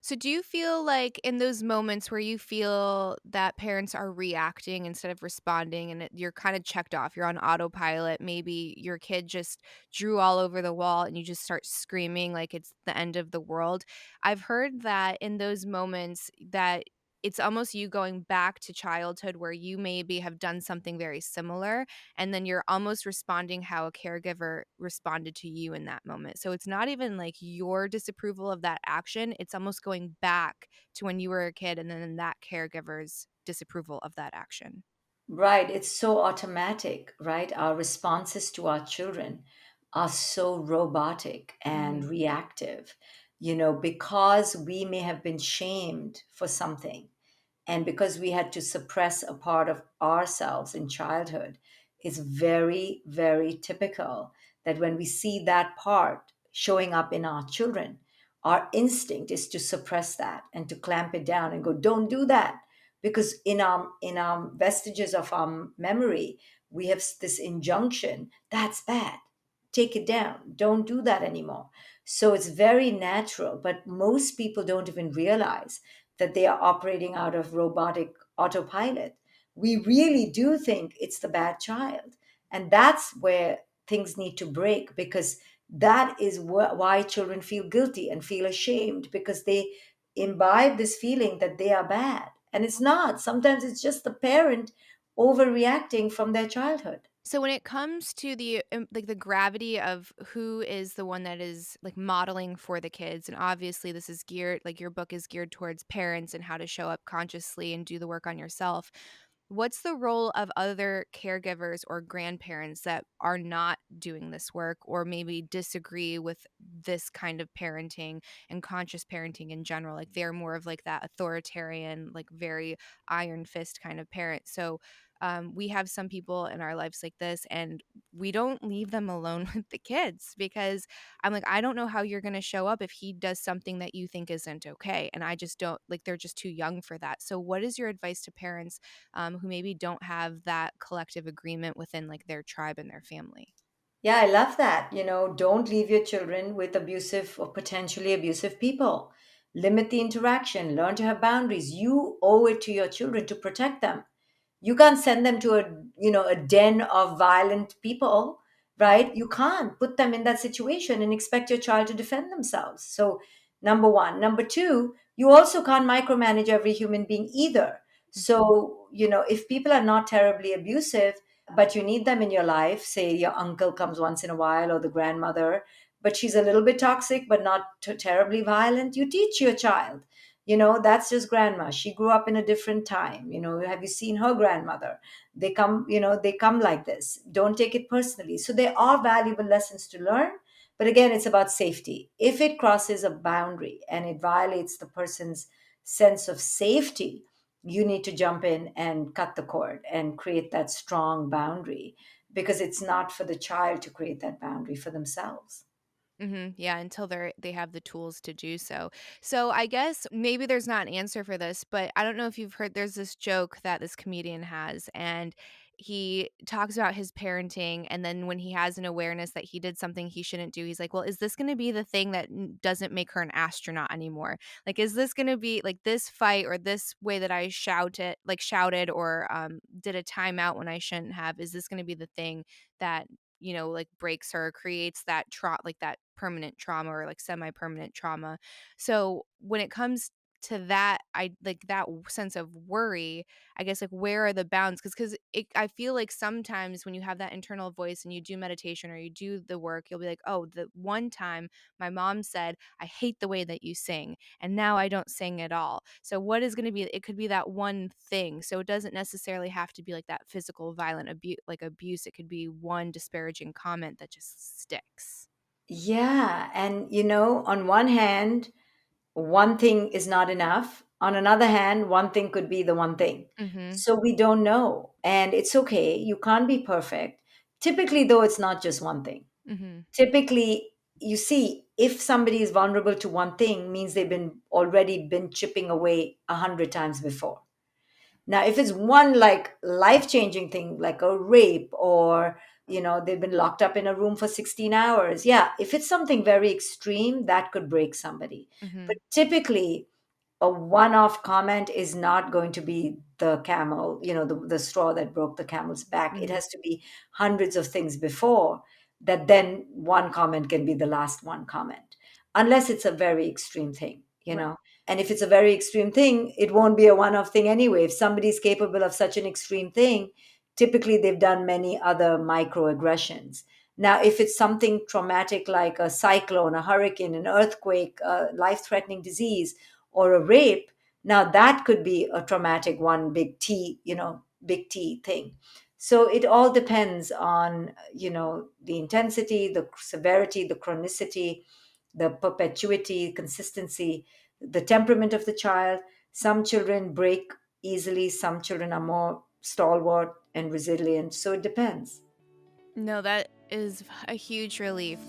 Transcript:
So do you feel like in those moments where you feel that parents are reacting instead of responding and you're kind of checked off, you're on autopilot, maybe your kid just drew all over the wall and you just start screaming like it's the end of the world. I've heard that in those moments that it's almost you going back to childhood where you maybe have done something very similar and then you're almost responding how a caregiver responded to you in that moment. So it's not even like your disapproval of that action, it's almost going back to when you were a kid and then that caregiver's disapproval of that action. Right. It's so automatic, right? Our responses to our children are so robotic and Mhm. reactive, because we may have been shamed for something and because we had to suppress a part of ourselves in childhood. It's very, very typical that when we see that part showing up in our children, our instinct is to suppress that and to clamp it down and go, don't do that. Because in our vestiges of our memory, we have this injunction that's bad, take it down, don't do that anymore. So it's very natural, but most people don't even realize that they are operating out of robotic autopilot. We really do think it's the bad child. And that's where things need to break, because that is why children feel guilty and feel ashamed, because they imbibe this feeling that they are bad. And it's not. Sometimes it's just the parent overreacting from their childhood. So when it comes to the like the gravity of who is the one that is like modeling for the kids, and obviously this is geared like your book is geared towards parents and how to show up consciously and do the work on yourself. What's the role of other caregivers or grandparents that are not doing this work or maybe disagree with this kind of parenting and conscious parenting in general? Like they're more of like that authoritarian, like very iron fist kind of parent. So we have some people in our lives like this, and we don't leave them alone with the kids because I'm like, I don't know how you're going to show up if he does something that you think isn't okay. And I just don't like, they're just too young for that. So, what is your advice to parents who maybe don't have that collective agreement within like their tribe and their family? Yeah, I love that. Don't leave your children with abusive or potentially abusive people. Limit the interaction, learn to have boundaries. You owe it to your children to protect them. You can't send them to a den of violent people, right? You can't put them in that situation and expect your child to defend themselves. So, number one. Number two, you also can't micromanage every human being either. Mhm. So, if people are not terribly abusive, but you need them in your life, say your uncle comes once in a while or the grandmother, but she's a little bit toxic but not terribly violent, you teach your child, that's just grandma, she grew up in a different time, have you seen her grandmother? They come like this, don't take it personally. So there are valuable lessons to learn, but again, it's about safety. If it crosses a boundary and it violates the person's sense of safety, you need to jump in and cut the cord and create that strong boundary, because it's not for the child to create that boundary for themselves. Mhm, yeah, until they have the tools to do so. So, I guess maybe there's not an answer for this, but I don't know if you've heard there's this joke that this comedian has, and he talks about his parenting, and then when he has an awareness that he did something he shouldn't do, he's like, "Well, is this gonna be the thing that doesn't make her an astronaut anymore? Like, is this gonna be like this fight or this way that I shouted or did a timeout when I shouldn't have? Is this gonna be the thing that like breaks her, creates that like that permanent trauma or like semi-permanent trauma. So when it comes to that, I like that sense of worry, I guess like where are the bounds? Because I feel like sometimes when you have that internal voice and you do meditation or you do the work, you'll be like, oh, the one time my mom said, I hate the way that you sing. And now I don't sing at all. So what is going to be, it could be that one thing. So it doesn't necessarily have to be like that physical violent abuse. It could be one disparaging comment that just sticks. Yeah, and on one hand, one thing is not enough. On another hand, one thing could be the one thing. Mhm. So we don't know, and it's okay, you can't be perfect. Typically, though, it's not just one thing. Mhm. Typically, you see, if somebody is vulnerable to one thing, means they've been already been chipping away 100 times before. Now, if it's one like life-changing thing, like a rape, or they've been locked up in a room for 16 hours, yeah, if it's something very extreme, that could break somebody. But Mhm. typically, a one-off comment is not going to be the camel, the straw that broke the camel's back. It Mhm. has to be hundreds of things before that, then one comment can be the last one comment, unless it's a very extreme thing. Right. And if it's a very extreme thing, it won't be a one-off thing anyway. If somebody's capable of such an extreme thing, typically they've done many other microaggressions. Now, if it's something traumatic like a cyclone, a hurricane, an earthquake, a life-threatening disease, or a rape, now that could be a traumatic one, big T, big T thing. So it all depends on, the intensity, the severity, the chronicity, the perpetuity, consistency, the temperament of the child. Some children break easily, some children are more stalwart and resilient. So it depends. No, that is a huge relief.